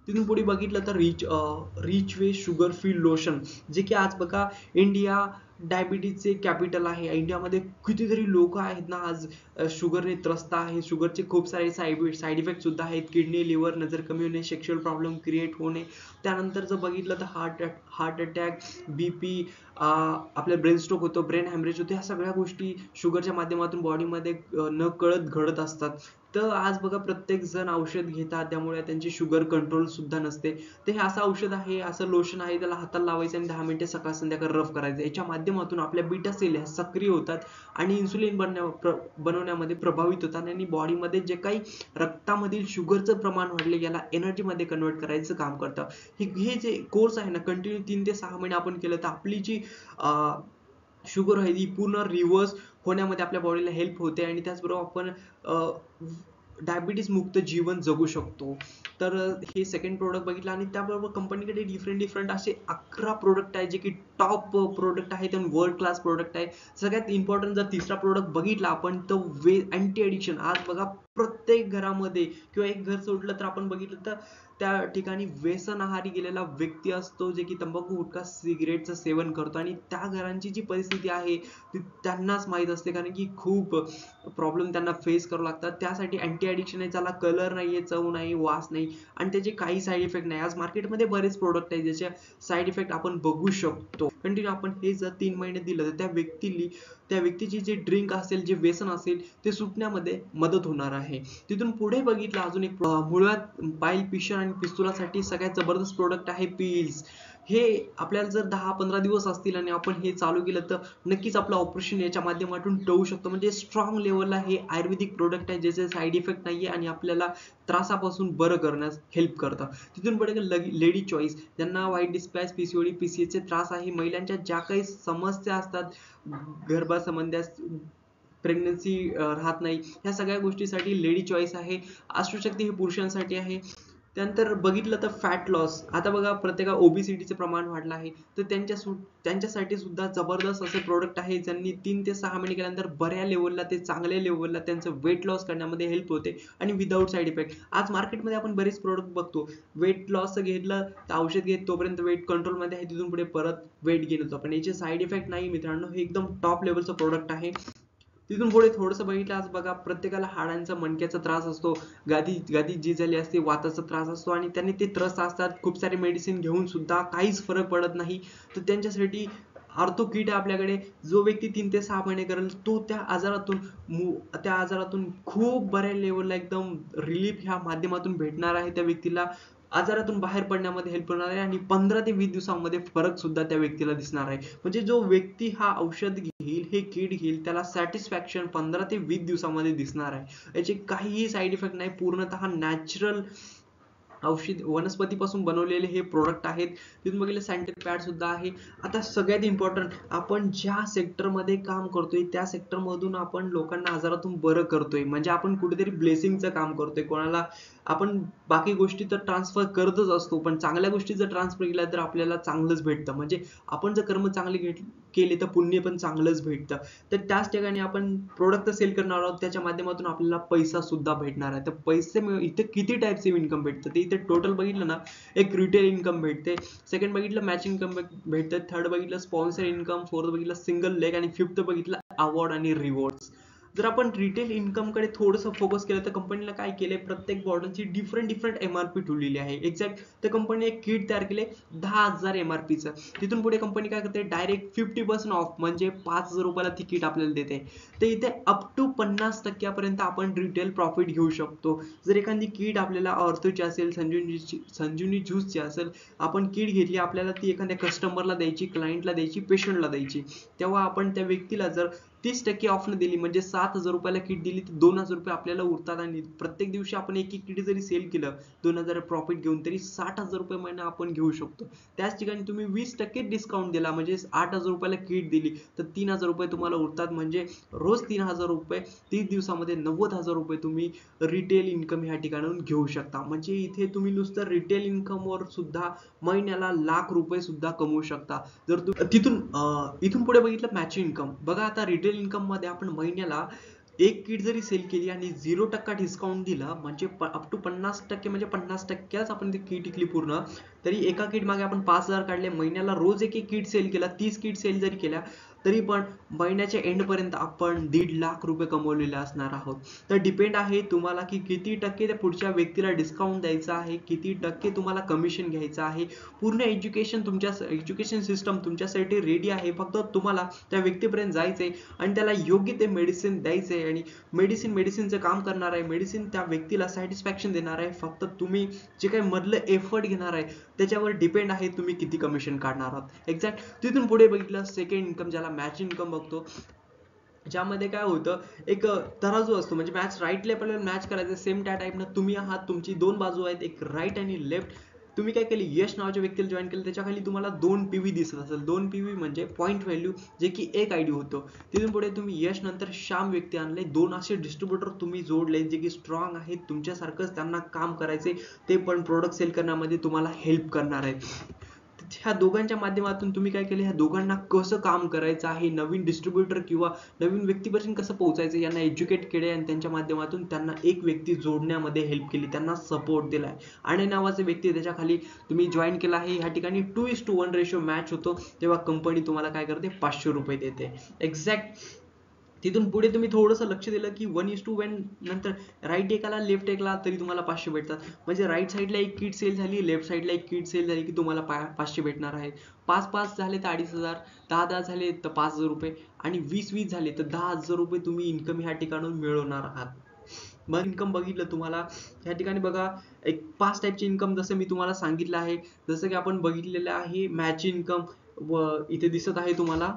Speaker 1: तिथून पुढे बघितलं तर रिच वे शुगर फ्री लोशन, जे की आज बघा इंडिया डायबिटीजचे कॅपिटल आहे. इंडियामध्ये कितीतरी लोक आहेत ना आज शुगरने त्रस्त आहे. शुगरचे खूप सारे साईड इफेक्ट सुद्धा आहेत, किडनी लिव्हर नजर कमी होणे, सेक्शुअल प्रॉब्लेम क्रिएट होणे. त्यानंतर जर बघितलं तर हार्ट अटॅक, बीपी, आपल्या ब्रेन स्ट्रोक होतो, ब्रेन हॅमरेज होतो, ह्या सगळ्या गोष्टी शुगरच्या माध्यमातून बॉडीमध्ये न कळत घडत असतात. तर आज बघा प्रत्येक जण औषध घेतात, त्यामुळे त्यांची शुगर कंट्रोल सुद्धा नसते. तर हे असं औषध आहे, असं लोशन आहे, त्याला हाताला लावायचं आणि 10 मिनिटे सकाळ संध्याकाळ रफ करायचं. याच्या माध्यमातून आपल्या बीटा सेल ह्या सक्रिय होतात आणि इन्सुलिन बनवण्यामध्ये प्रभावित होतात आणि बॉडीमध्ये जे काही रक्तामधील शुगरचं प्रमाण वाढले याला एनर्जी मध्ये कन्वर्ट करायचं काम करतं. हे जे कोर्स आहे ना कंटिन्यू 3 ते 6 महिने आपण केलं तर आपली जी शुगर आहे ती पूर्ण रिव्हर्स होण्यामध्ये आपल्या बॉडीला हेल्प होते आणि त्याचबरोबर आपण डायबिटीज मुक्त जीवन जगू शकतो. तर हे सेकंड प्रोडक्ट बघितलं आणि त्याबरोबर कंपनीकडे डिफरंट असे 11 प्रोडक्ट आहेत जे की टॉप प्रोडक्ट आहेत आणि वर्ल्ड क्लास प्रोडक्ट आहे. सगळ्यात इम्पॉर्टंट जर तिसरा प्रोडक्ट बघितला आपण तर अँटी एडिक्शन. आज बघा प्रत्येक घरामध्ये किंवा एक घर सोडलं तर आपण बघितलं तर त्या ठिकाणी व्यसन आहारी गेलेला व्यक्ती असतो, जे की तंबाखू गुटखा सिगरेटचं सेवन करतो आणि त्या घरांची जी परिस्थिती आहे ती त्यांनाच माहीत असते, कारण की खूप प्रॉब्लेम त्यांना फेस करावं लागतात. त्यासाठी अँटी ॲडिक्शन आहे, त्याला कलर नाहीये, चव नाही, वास नाही आणि त्याचे काही साईड इफेक्ट नाही. आज मार्केटमध्ये बरेच प्रोडक्ट आहेत ज्याचे साईड इफेक्ट आपण बघू शकतो. कंटिन्यू आपण हे जर 3 महिने दिलं तर त्या व्यक्तीची जे ड्रिंक असेल, जे व्यसन असेल ते सुटण्यामध्ये मदत होणार आहे. तिथून पुढे बघितलं अजून एक मुळात पाईल पिशन आणि पिस्तुलासाठी सगळ्यात जबरदस्त प्रोडक्ट आहे पील्स. हे आपल्याला जर 10-15 दिवस असतील आणि आपण हे चालू केलं तर नक्कीच आपलं ऑपरेशन याच्या माध्यमातून टळू शकतो. म्हणजे स्ट्रॉंग लेवलला हे आयुर्वेदिक प्रोडक्ट आहे, ज्याचे साईड इफेक्ट नाहीये आणि आपल्याला त्रासापासून बरं करण्यास हेल्प करतं. तिथून पुढे लेडी चॉईस, ज्यांना व्हाईट डिस्प्लास, पीसीओडी, पीसीएच चे त्रास आहे, महिलांच्या ज्या काही समस्या असतात गर्भासंबंधी, प्रेग्नन्सी राहत नाही, ह्या सगळ्या गोष्टीसाठी लेडी चॉईस आहे. अष्टशक्ती हे पुरुषांसाठी आहे. त्यानंतर बघितलं तर फॅट लॉस, आता बघा प्रत्येका ओबेसिटीचं प्रमाण वाढलं आहे, तर त्यांच्यासाठी सुद्धा जबरदस्त असे प्रोडक्ट आहे, ज्यांनी 3 ते 6 महिने केल्यानंतर बऱ्या लेवलला ते चांगल्या लेवलला त्यांचं वेट लॉस करण्यामध्ये हेल्प होते आणि विदाऊट साईड इफेक्ट. आज मार्केटमध्ये आपण बरेच प्रोडक्ट बघतो, वेट लॉस घेतलं तर औषध घेत तोपर्यंत वेट कंट्रोलमध्ये आहे, तिथून पुढे परत वेट गेन होतं, पण याचे साईड इफेक्ट नाही मित्रांनो. हे एकदम टॉप लेवलचं प्रोडक्ट आहे. तिथून पुढे थोडंसं बघितलं, आज बघा प्रत्येकाला हाडांचा मणक्याचा त्रास असतो, गादी जी झाली असते, वाताचा त्रास असतो आणि त्यांनी ते त्रस्त असतात, खूप सारे मेडिसिन घेऊन सुद्धा काहीच फरक पडत नाही. तर त्यांच्यासाठी आर्थो किट आहे आपल्याकडे. जो व्यक्ती 3 ते 6 महिने करेल तो त्या आजारातून खूप बऱ्या लेवलला एकदम रिलीफ ह्या माध्यमातून भेटणार आहे. त्या व्यक्तीला आजारातून बाहेर पडण्यामध्ये हेल्प करणार आहे आणि 15 ते 20 दिवसांमध्ये फरक सुद्धा त्या व्यक्तीला दिसणार आहे. म्हणजे जो व्यक्ती हा औषध घेईल, हे किट घेईल, त्याला सॅटिस्फॅक्शन 15 ते 20 दिवसांमध्ये दिसणार आहे. याचे काहीही साईड इफेक्ट नाही, पूर्णतः नॅचरल औषध वनस्पतीपासून बनवलेले हे प्रोडक्ट आहेत. तिथून बघितलं सॅनिटरी पॅड सुद्धा आहे. आता सगळ्यात इम्पॉर्टंट, आपण ज्या सेक्टरमध्ये काम करतोय त्या सेक्टरमधून आपण लोकांना आजारातून बरं करतोय, म्हणजे आपण कुठेतरी ब्लेसिंगचं काम करतोय. कोणाला आपण बाकी गोष्टी तर ट्रान्सफर करतच असतो, पण चांगल्या गोष्टी जर ट्रान्सफर केल्या तर आपल्याला चांगलंच भेटतं. म्हणजे आपण जर कर्म चांगले केले तर पुण्य पण चांगलंच भेटतं. तर त्याच ठिकाणी आपण प्रोडक्ट सेल करणार आहोत, त्याच्या माध्यमातून आपल्याला पैसा सुद्धा भेटणार आहे. तर पैसे इथे किती टाइपचे इन्कम भेटतं ते इथे टोटल बघितलं ना, एक रिटेल इन्कम भेटते, सेकंड बघितलं मॅच इन्कम भेटतं, थर्ड बघितलं स्पॉन्सर इन्कम, फोर्थ बघितलं सिंगल लेग आणि फिफ्थ बघितलं अवॉर्ड आणि रिवॉर्ड्स. जर आपण रिटेल इन्कम कडे थोडंसं फोकस केलं तर कंपनीला काय केलंय, प्रत्येक बॉटलची डिफरंट डिफरंट एमआरपी ठेवलेली आहे. एक्झॅक्ट त्या कंपनी एक किट तयार केले 10,000 एमआरपीचं. तिथून पुढे कंपनी काय करते, डायरेक्ट 50% ऑफ म्हणजे 5,000 रुपयाला ती किट आपल्याला देते. तर इथे अप टू 50% पर्यंत आपण रिटेल प्रॉफिट घेऊ शकतो. जर एखादी किट आपल्याला ऑर्थोची असेल, संजीवनी ज्यूसची असेल, आपण किट घेतली, आपल्याला ती एखाद्या कस्टमरला द्यायची, क्लायंटला द्यायची, पेशंटला द्यायची, तेव्हा आपण त्या व्यक्तीला जर 30% ऑफ न दिली म्हणजे 7,000 रुपयाला किट दिली तर 2,000 रुपये आपल्याला उरतात. आणि प्रत्येक दिवशी आपण एक एक किट जरी सेल केलं 2,000 प्रॉफिट घेऊन, तरी 60,000 रुपये महिना आपण घेऊ शकतो. त्याच ठिकाणी तुम्ही 20% डिस्काउंट दिला म्हणजे 8,000 रुपयाला किट दिली तर 3,000 रुपये तुम्हाला उरतात. म्हणजे रोज 3,000 रुपये, 30 दिवसामध्ये 90,000 रुपये तुम्ही रिटेल इन्कम ह्या ठिकाणाहून घेऊ शकता. म्हणजे इथे तुम्ही नुसतं रिटेल इन्कमवर सुद्धा महिन्याला लाख रुपये सुद्धा कमवू शकता. जर तिथून इथून पुढे बघितलं मॅच इन्कम. बघा आता रिटेल इन्कम मध्ये आपण महिन्याला एक किट जरी सेल केली आणि 0% डिस्काउंट दिला म्हणजे अप टू 50% म्हणजे 50%च आपण ती किट विकली पूर्ण, तरी एका किट मागे आपण 5,000 काढले. महिन्याला रोज एक एक किट सेल केला, 30 किट सेल जरी केल्या तरी पण महिन्याच्या एंड पर्यंत आपण 1.5 लाख रुपये कमवलेले असणार आहोत. तर डिपेंड आहे तुम्हाला की किती टक्के त्या पुढच्या व्यक्तीला डिस्काउंट द्यायचा आहे, किती टक्के तुम्हाला कमिशन घ्यायचं आहे. पूर्ण एज्युकेशन सिस्टम तुमच्यासाठी रेडी आहे. फक्त तुम्हाला त्या व्यक्तीपर्यंत जायचंय आणि त्याला योग्य ते मेडिसिन द्यायचंय. आणि मेडिसिनचं काम करणार आहे, मेडिसिन त्या व्यक्तीला सॅटिस्फॅक्शन देणार आहे. फक्त तुम्ही जे काही मधलं एफर्ट घेणार आहे त्याच्यावर डिपेंड आहे तुम्ही किती कमिशन काढणार आहात. एक्झॅक्ट. तिथून पुढे बघितलं सेकंड इन्कम, ज्याला मॅच इन्कम बघतो, ज्यामध्ये काय होतं, एक तराजू असतो म्हणजे मॅच राईट लेवलला मॅच करायचं. सेम त्या टाईपनं तुम्ही आहात, तुमची दोन बाजू आहेत, एक राईट आणि लेफ्ट. तुम्ही काय केले, यश नावाच्या व्यक्तीला जॉईन केलं, त्याच्या खाली तुम्हाला 2 पीव्ही दिसत असेल. 2 पीव्ही म्हणजे पॉईंट व्हॅल्यू, जे की एक आयडी होतो. तिथून पुढे तुम्ही यश नंतर श्याम व्यक्ती आणले, 2 असे डिस्ट्रीब्युटर तुम्ही जोडले जे की स्ट्रॉंग आहेत, तुमच्यासारखंच त्यांना काम करायचे, ते पण प्रोडक्ट सेल करण्यामध्ये तुम्हाला हेल्प करणार आहेत. ह्या दोघांच्या माध्यमातून तुम्ही काय केले, ह्या दोघांना कसं काम करायचं आहे, नवीन डिस्ट्रीब्युटर किंवा नवीन व्यक्तीपर्यंत कसं पोहोचायचं यांना एज्युकेट केले आणि त्यांच्या माध्यमातून त्यांना एक व्यक्ती जोडण्यामध्ये हेल्प केली, त्यांना सपोर्ट दिलाय. आणि नावाचे व्यक्ती त्याच्या खाली तुम्ही जॉईन केला आहे. ह्या ठिकाणी 2:1 रेशो मॅच होतो, तेव्हा कंपनी तुम्हाला काय करते, 500 रुपये देते. एक्झॅक्ट. तिथून पुढे तुम्ही थोडंसं लक्ष दिलं की 1:1 नंतर राईट एकाला लेफ्ट एकला तरी तुम्हाला 500 भेटतात. म्हणजे राईट साईडला एक किट सेल झाली, लेफ्ट साईडला एक किट सेल झाली की तुम्हाला 500 भेटणार आहे. 5-5 झाले तर 2,500, 10-10 झाले तर 5,000 रुपये आणि 20-20 झाले तर 10,000 रुपये तुम्ही इन्कम ह्या ठिकाणून मिळवणार आहात. मग इन्कम बघितलं तुम्हाला ह्या ठिकाणी बघा, एक 5 टाईपचे इन्कम जसं मी तुम्हाला सांगितलं आहे. जसं की आपण बघितलेलं आहे मॅच इन्कम, व इथे दिसत आहे तुम्हाला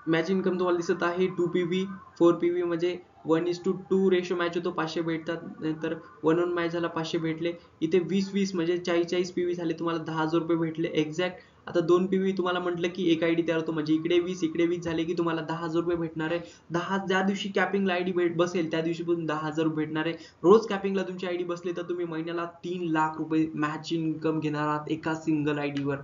Speaker 1: मॅच इन्कम तुम्हाला दिसत आहे 2 PV 4 PV म्हणजे 1:2 रेशो मॅच होतो, 500 भेटतात. नंतर 1-1 मॅच झाला, 500 भेटले. इथे 20-20 म्हणजे 40-40 PV झाले, तुम्हाला 10,000 रुपये भेटले. एक्झॅक्ट. आता 2 PV तुम्हाला म्हटलं की एक आयडी तयार होतो म्हणजे इकडे 20 इकडे 20 झाले की तुम्हाला 10,000 रुपये भेटणार आहे. 10 ज्या दिवशी कॅपिंगला आयडी बसेल त्या दिवशी पण 10,000 रुपये भेटणार आहे. रोज कॅपिंगला तुमची आयडी बसली तर तुम्ही महिन्याला 3 लाख रुपये मॅच इन्कम घेणार आहात एका सिंगल आयडीवर.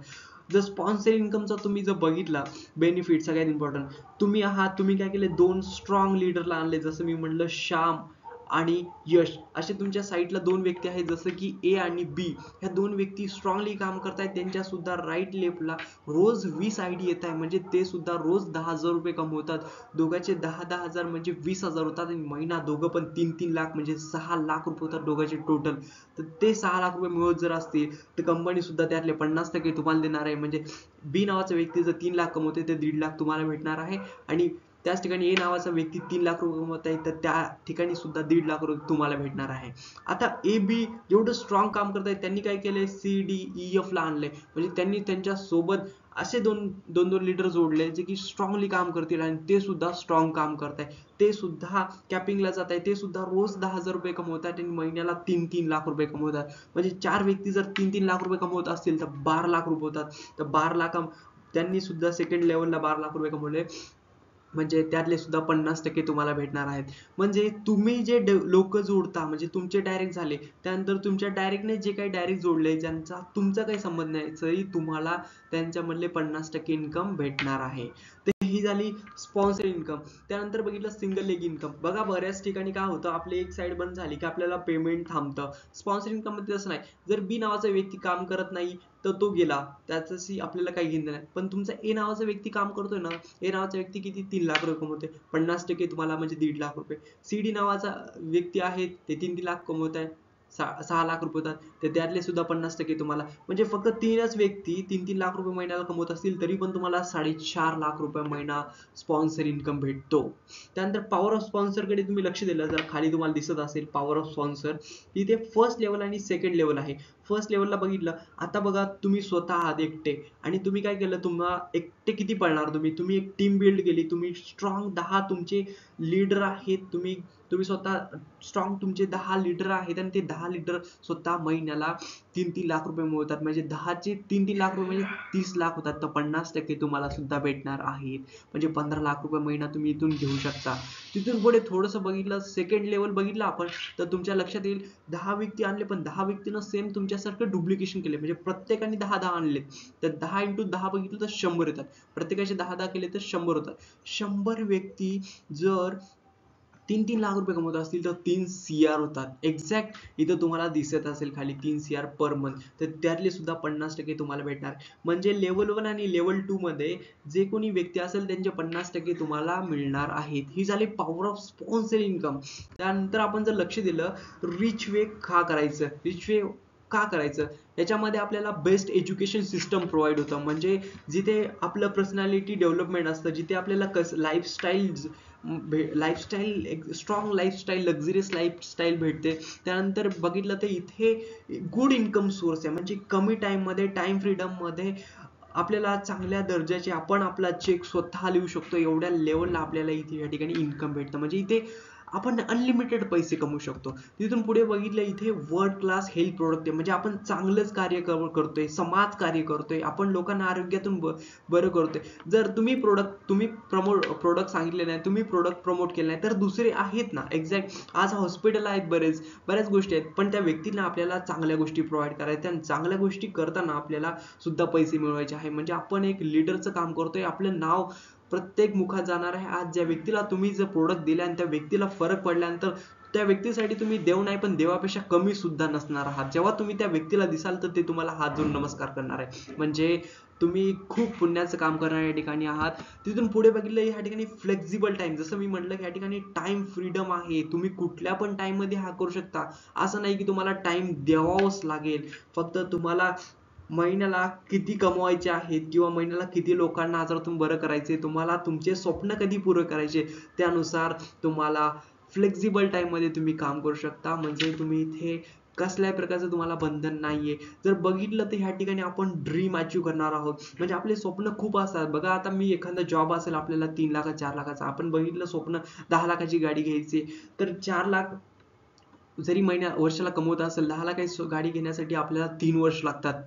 Speaker 1: जर स्पॉन्सर इन्कमचा तुम्ही जर बघितला बेनिफिट, सगळ्यात इम्पॉर्टंट, तुम्ही आहात, तुम्ही काय केले, 2 स्ट्रॉंग लीडरला आणले. जसं मी म्हणलं श्याम आणि यश, असे तुमच्या साईडला 2 व्यक्ती आहेत. जसं की ए आणि बी, ह्या 2 व्यक्ती स्ट्रॉंगली काम करतायत. त्यांच्या सुद्धा राईट लेफ्टला रोज 20 आयडी येत आहे म्हणजे ते सुद्धा रोज 10,000 रुपये कमवतात. दोघांचे 10,000 म्हणजे 20,000 होतात आणि महिना दोघं पण 3-3 लाख म्हणजे 6 लाख रुपये होतात दोघांचे टोटल. तर ते 6 लाख रुपये मिळत जर असतील तर कंपनी सुद्धा त्यातले 50% तुम्हाला देणार आहे. म्हणजे बी नावाचा व्यक्ती जर 3 लाख कमवते तर 1.5 लाख तुम्हाला भेटणार आहे. आणि त्याच ठिकाणी ए नावाचा व्यक्ती 3 लाख रुपये कमवत आहे तर त्या ठिकाणी सुद्धा 1.5 लाख रुपये तुम्हाला भेटणार आहे. आता ए बी जेवढं स्ट्रॉंग काम करत आहेत त्यांनी काय केलंय, सी डी ई एफ ला आणलंय. म्हणजे त्यांनी त्यांच्या सोबत असे दोन लीडर जोडले जे की स्ट्रॉंगली काम करतील आणि ते सुद्धा स्ट्रॉंग काम करताय. ते सुद्धा कॅपिंगला जात आहे, ते सुद्धा रोज 10,000 रुपये कमवतात आणि महिन्याला 3-3 लाख रुपये कमवतात. म्हणजे 4 व्यक्ती जर 3-3 लाख रुपये कमवत असतील तर 12 लाख रुपये होतात. तर 12 लाख त्यांनी सुद्धा सेकंड लेवलला 12 लाख रुपये कमवले. म्हणजे त्यातले सुद्धा 50% तुम्हाला भेटणार आहेत. म्हणजे तुम्ही जे लोक जोडता म्हणजे तुमचे डायरेक्ट झाले. त्यानंतर तुमच्या डायरेक्टने जे काही डायरेक्ट जोडले ज्यांचा तुमचा काही संबंध नाही, तरी तुम्हाला त्यांच्यामधले 50% इन्कम भेटणार आहे. तर ही झाली स्पॉन्सर इन्कम. त्यानंतर बघितलं सिंगल लेग इन्कम. बघा बऱ्याच ठिकाणी काय होतं, आपली एक साईड बंद झाली की आपल्याला पेमेंट थांबतं. स्पॉन्सर इन्कम मध्ये तसं नाही. जर बी नावाचा व्यक्ती काम करत नाही तर तो गेला, त्याच्याशी आपल्याला काही घेणं नाही. पण तुमचा ए नावाचा व्यक्ती काम करतोय ना, ए नावाचा व्यक्ती किती 3 लाख रुपये कमवतोय, 50% तुम्हाला म्हणजे 1.5 लाख रुपये. सी डी नावाचा व्यक्ती आहे ते 3-3 लाख कमवत आहे, 6 लाख रुपये होतात. तर त्यातले सुद्धा 50% तुम्हाला, म्हणजे फक्त 3च व्यक्ती 3-3 लाख रुपये महिन्याला कमवत असतील तरी पण तुम्हाला 4.5 लाख रुपये महिना स्पॉन्सर इन्कम भेटतो. त्यानंतर पॉवर ऑफ स्पॉन्सर कडे तुम्ही लक्ष दिलं जर खाली तुम्हाला दिसत असेल पॉवर ऑफ स्पॉन्सर, तिथे फर्स्ट लेवल आणि सेकंड लेवल आहे. फर्स्ट लेवलला बघितलं, आता बघा तुम्ही स्वतः आहात एकटे आणि तुम्ही काय केलं, तुम्हाला एकटे किती पळणार, तुम्ही एक टीम बिल्ड केली, तुम्ही स्ट्रॉंग 10 तुमचे लीडर आहेत, तुम्ही स्वतः स्ट्रॉंग तुमचे 10 लीडर आहेत आणि ते 10 लीडर स्वतः महिन्याला 3-3 लाख रुपये मिळवतात. म्हणजे 10चे 3-3 लाख रुपये म्हणजे 30 लाख होतात. तर 50% तुम्हाला सुद्धा भेटणार आहेत. म्हणजे 15 लाख रुपये महिना तुम्ही इथून घेऊ शकता. तिथून पुढे थोडंसं बघितलं, सेकंड लेवल बघितलं आपण, तर तुमच्या लक्षात येईल 10 व्यक्ती आणले पण 10 व्यक्तीनं सेम तुमच्यासारखं डुप्लिकेशन केले, म्हणजे प्रत्येकाने 10-10 आणले तर 10 × 10 बघितलं तर 100 येतात. प्रत्येकाचे 10-10 केले तर 100 होतात. 100 व्यक्ती जर 3-3 लाख रुपये कमवत असतील तर 3 CR होतात. एक्झॅक्ट इथं तुम्हाला दिसत असेल खाली 3 CR पर मंथ. तर त्यातले सुद्धा 50% तुम्हाला भेटणार. म्हणजे लेवल 1 आणि लेवल 2 मध्ये जे कोणी व्यक्ती असेल त्यांचे 50% तुम्हाला मिळणार आहेत. ही झाली पॉवर ऑफ स्पॉन्सर इन्कम. त्यानंतर आपण जर लक्ष दिलं, रिच वे का करायचं, रिच वे का करायचं, याच्यामध्ये आपल्याला बेस्ट एज्युकेशन सिस्टम प्रोव्हाइड होतं. म्हणजे जिथे आपलं पर्सनॅलिटी डेव्हलपमेंट असतं, जिथे आपल्याला lifestyle strong lifestyle, luxurious lifestyle भेटते. त्यानंतर बघितलं तर इथे गुड इन्कम सोर्स आहे. म्हणजे कमी टाइम मध्ये, टाइम फ्रीडम मध्ये आपल्याला चांगल्या दर्जाचे आपण आपला चेक स्वतः लिहू शकतो. एवढ्या लेवलला आपल्याला इथे या ठिकाणी इन्कम भेटतं. म्हणजे इथे आपण अनलिमिटेड पैसे कमवू शकतो. तिथून पुढे बघितलं, इथे वर्ल्ड क्लास हेल्थ प्रोडक्ट आहे. म्हणजे आपण चांगलंच कार्य करतोय, समाज कार्य करतोय, आपण लोकांना आरोग्यातून बरं करतोय. जर तुम्ही प्रोडक्ट सांगितले नाही, तुम्ही प्रोडक्ट प्रमोट केले नाही, तर दुसरे आहेत ना, एक्झॅक्ट आज हॉस्पिटल आहेत, बऱ्याच गोष्टी आहेत, पण त्या व्यक्तींना आपल्याला चांगल्या गोष्टी प्रोव्हाइड करायच्या आणि चांगल्या गोष्टी करताना आपल्याला सुद्धा पैसे मिळवायचे आहे. म्हणजे आपण एक लीडरचं काम करतोय. आपलं नाव प्रत्येक मुखात जाणार आहे. आज ज्या व्यक्तीला तुम्ही जर प्रोडक्ट दिले आणि त्या व्यक्तीला फरक पडल्यानंतर त्या व्यक्तीसाठी तुम्ही देव नाही पण देवापेक्षा कमी सुद्धा नसणार आहात. जेव्हा तुम्ही त्या व्यक्तीला दिसाल तर ते तुम्हाला हात जोडून नमस्कार करणार आहे. म्हणजे तुम्ही खूप पुण्याचं काम करणार या ठिकाणी आहात. तिथून पुढे बघितलं, या ठिकाणी फ्लेक्झिबल टाइम, जसं मी म्हटलं की या ठिकाणी टाइम फ्रीडम आहे. तुम्ही कुठल्या पण टाइम मध्ये हा करू शकता. असं नाही की तुम्हाला टाइम द्यावाच लागेल. फक्त तुम्हाला महिन्याला किती कमवायचे आहेत किंवा महिन्याला किती लोकांना आजारातून बरं करायचे, तुम्हाला तुमचे स्वप्न कधी पूर्ण करायचे, त्यानुसार तुम्हाला फ्लेक्झिबल टाइम मध्ये तुम्ही काम करू शकता. म्हणजे तुम्ही इथे कसल्याही प्रकारचं तुम्हाला बंधन नाहीये. जर बघितलं तर ह्या ठिकाणी आपण ड्रीम अचीव करणार आहोत. म्हणजे आपले स्वप्न खूप असतात. बघा आता मी एखादा जॉब असेल आपल्याला 3 लाख 4 लाखाचा, आपण बघितलं स्वप्न 10 लाखाची गाडी घ्यायची, तर 4 लाख जरी वर्षाला कमवत असेल, 10 लाखाची गाडी घेण्यासाठी आपल्याला 3 वर्ष लागतात,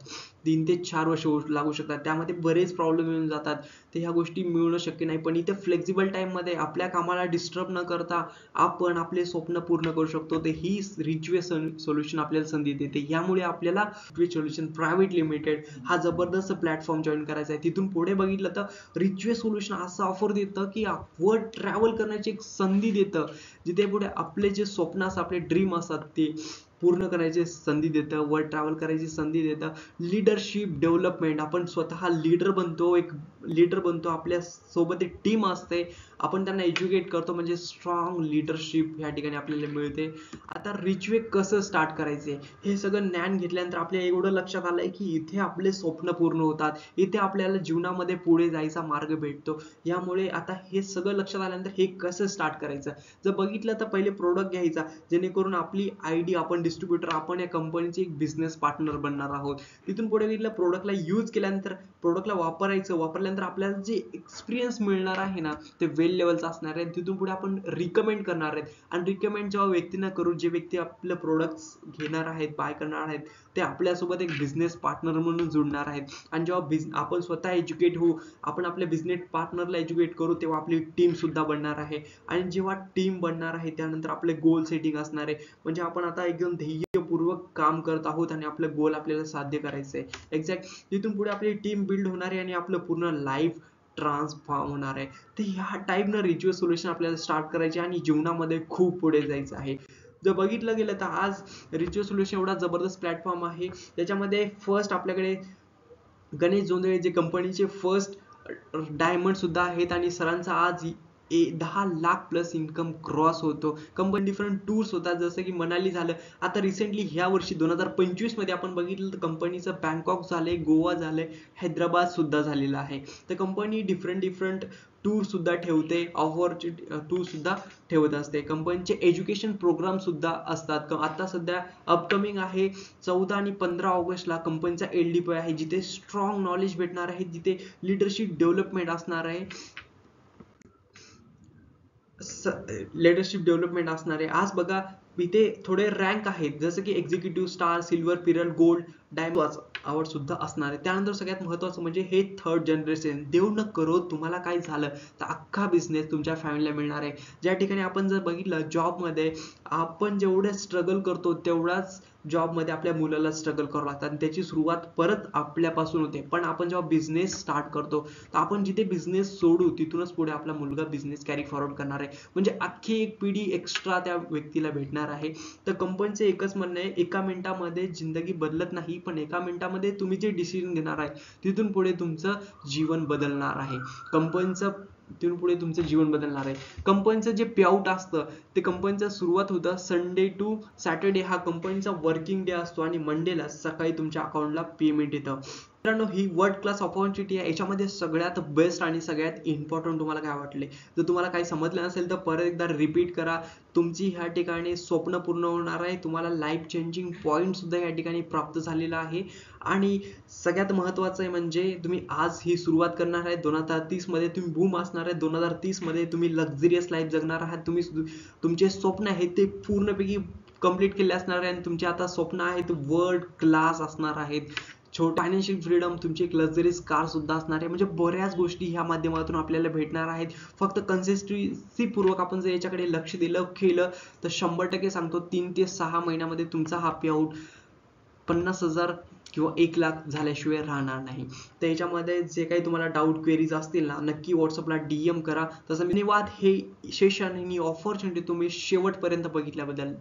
Speaker 1: 3 ते 4 वर्ष लागू शकतात. त्यामध्ये बरेच प्रॉब्लेम येऊन जातात. तर ह्या गोष्टी मिळणं शक्य नाही. पण इथे फ्लेक्झिबल टाइम मध्ये आपल्या कामाला डिस्टर्ब न करता आपण आपले स्वप्न पूर्ण करू शकतो. तर ही रिचवे सोल्युशन आपल्याला संधी देते. यामुळे आपल्याला रिचवे सोल्युशन प्रायव्हेट लिमिटेड हा जबरदस्त प्लॅटफॉर्म जॉईन करायचा आहे. तिथून पुढे बघितलं तर रिचवे सोल्युशन असं ऑफर देतं की वर्ल्ड ट्रॅव्हल करण्याची एक संधी देतं, जिथे पुढे आपले जे स्वप्न असतात, आपले ड्रीम असतात, ते पूर्ण करायची संधी देतं, वर्ल्ड ट्रॅव्हल करायची संधी देतं. लीडरशिप डेव्हलपमेंट, आपण स्वतः लीडर बनतो, एक लीडर बनतो, आपल्या सोबत एक टीम असते, आपण त्यांना एज्युकेट करतो. म्हणजे स्ट्रॉंग लीडरशिप या ठिकाणी आपल्याला मिळते. आता रिच वे कसं स्टार्ट करायचे हे सगळं ज्ञान घेतल्यानंतर आपल्या एवढं लक्षात आलंय की इथे आपले स्वप्न पूर्ण होतात, इथे आपल्याला जीवनामध्ये पुढे जायचा मार्ग भेटतो. यामुळे आता हे सगळं लक्षात आल्यानंतर हे कसं स्टार्ट करायचं, जर बघितलं तर पहिले प्रोडक्ट घ्यायचा, जेणेकरून आपली आयडी, आपण डिस्ट्रीब्युटर, आपण या कंपनीचे एक बिझनेस पार्टनर बनणार आहोत. तिथून पुढे बघितलं, प्रोडक्टला यूज केल्यानंतर, प्रोडक्टला वापरल्यानंतर आपल्याला जे एक्सपिरियन्स मिळणार आहे ना, ते वेल लेवलचं असणार आहे. तिथून पुढे आपण रिकमेंड करणार आहेत आणि रिकमेंड जेव्हा व्यक्तींना करू, जे व्यक्ती आपलं प्रोडक्ट्स घेणार आहेत, बाय करणार आहेत, ते आपल्यासोबत एक बिझनेस पार्टनर म्हणून जुळणार आहेत. आणि जेव्हा आपण स्वतः एज्युकेट होऊ, आपण आपल्या बिझनेस पार्टनरला एज्युकेट करू, तेव्हा आपली टीम सुद्धा बनणार आहे. आणि जेव्हा टीम बनणार आहे त्यानंतर आपले गोल सेटिंग असणार आहे. म्हणजे आपण आता एकदम ध्येयपूर्वक काम करत आहोत आणि आपलं गोल आपल्याला साध्य करायचं आहे. एक्झॅक्ट तिथून पुढे आपली टीम बिल्ड होणार आहे आणि आपलं पूर्ण लाईफ ट्रान्सफॉर्म होणार आहे. तर ह्या टाईपनं रिच्युअल सोल्युशन आपल्याला स्टार्ट करायचे आणि जीवनामध्ये खूप पुढे जायचं आहे. जर बघितलं गेलं तर आज रिच्युअल सोल्युशन एवढा जबरदस्त प्लॅटफॉर्म आहे. त्याच्यामध्ये फर्स्ट आपल्याकडे गणेश जोंधळे जे कंपनीचे फर्स्ट डायमंड सुद्धा आहेत आणि सरांचा आज 10 लाख प्लस इन्कम क्रॉस होतो. कंपनी डिफरंट टूर्स होतात, जसं की मनाली झालं. आता रिसेंटली ह्या वर्षी 2025 मध्ये आपण बघितलं तर कंपनीचं बँकॉक झालंय, गोवा झालंय, हैदराबाद सुद्धा झालेलं आहे. तर कंपनी डिफरंट टूर सुद्धा ठेवते, ऑफरचे टूर सुद्धा ठेवत असते. कंपनीचे एज्युकेशन प्रोग्राम सुद्धा असतात. आता सध्या अपकमिंग आहे 14 आणि 15 ऑगस्टला कंपनीचा LDP आहे, जिथे स्ट्रॉंग नॉलेज भेटणार आहे, जिथे लिडरशिप डेव्हलपमेंट असणार आहे. आज बघा इथे थोडे रँक आहेत, जसं की executive star, silver, pearl, gold, diamond award सुद्धा असणार आहे. त्यानंतर सगळ्यात महत्त्वाचं म्हणजे हे थर्ड जनरेशन. देव न करो तुम्हाला काय झालं तर अख्खा बिझनेस तुमच्या फॅमिलीला मिळणार आहे. ज्या ठिकाणी आपण जर बघितलं जॉबमध्ये आपण जेवढे स्ट्रगल करतो तेवढाच जॉबमध्ये आपल्या मुलाला स्ट्रगल करावं लागतं आणि त्याची सुरुवात परत आपल्यापासून होते. पण आपण जेव्हा बिझनेस स्टार्ट करतो तर आपण जिथे बिझनेस सोडू तिथूनच पुढे आपला मुलगा बिझनेस कॅरी फॉरवर्ड करणार आहे. म्हणजे अख्खी एक पिढी एक्स्ट्रा त्या व्यक्तीला भेटणार आहे. तर कंपनीचं एकच म्हणणं आहे, एका मिनिटामध्ये जिंदगी बदलत नाही, पण एका मिनिटामध्ये तुम्ही जे डिसिजन घेणार आहे तिथून पुढे तुमचं जीवन बदलणार आहे. कंपनीचं तिथून पुढे तुमचं जीवन बदलणार आहे. कंपनीचं जे पे आउट असतं ते कंपनीचं सुरुवात होतं संडे टू सॅटर्डे, हा कंपनीचा वर्किंग डे असतो आणि मंडेला सकाळी तुमच्या अकाउंटला पेमेंट येतं. मित्रांनो, ही वर्ल्ड क्लास ऑपॉर्च्युनिटी आहे. याच्यामध्ये सगळ्यात बेस्ट आणि सगळ्यात इम्पॉर्टंट तुम्हाला काय वाटले? जर तुम्हाला काही समजलं नसेल तर परत एकदा रिपीट करा. तुमची ह्या ठिकाणी स्वप्न पूर्ण होणार आहे. तुम्हाला लाईफ चेंजिंग पॉईंट सुद्धा या ठिकाणी प्राप्त झालेला आहे. आणि सगळ्यात महत्त्वाचं आहे म्हणजे तुम्ही आज ही सुरुवात करणार आहे. 2030 मध्ये तुम्ही बूम असणार आहे. 2030 मध्ये तुम्ही लक्झरियस लाईफ जगणार आहात. तुमचे स्वप्न आहेत ते पूर्णपैकी कंप्लीट केले असणार आहे आणि तुमचे आता स्वप्न आहेत वर्ल्ड क्लास असणार आहेत. छोटे फायनान्शियल फ्रीडम, तुमची एक लक्झरीज कार सुद्धा असणार आहे. म्हणजे बऱ्याच गोष्टी ह्या माध्यमातून आपल्याला भेटणार आहेत. फक्त कन्सिस्टन्सी पूर्वक आपण जर याच्याकडे लक्ष दिलं केलं तर 100% सांगतो 3 ते 6 महिन्यामध्ये तुमचा हा पे आउट 50,000 किंवा 1,00,000 झाल्याशिवाय राहणार नाही. तर याच्यामध्ये जे काही तुम्हाला डाऊट क्वेरीज असतील ना, नक्की व्हॉट्सअपला DM करा. तसं धन्यवाद हे सेशन आणि ऑपॉर्च्युनिटी तुम्ही शेवटपर्यंत बघितल्याबद्दल.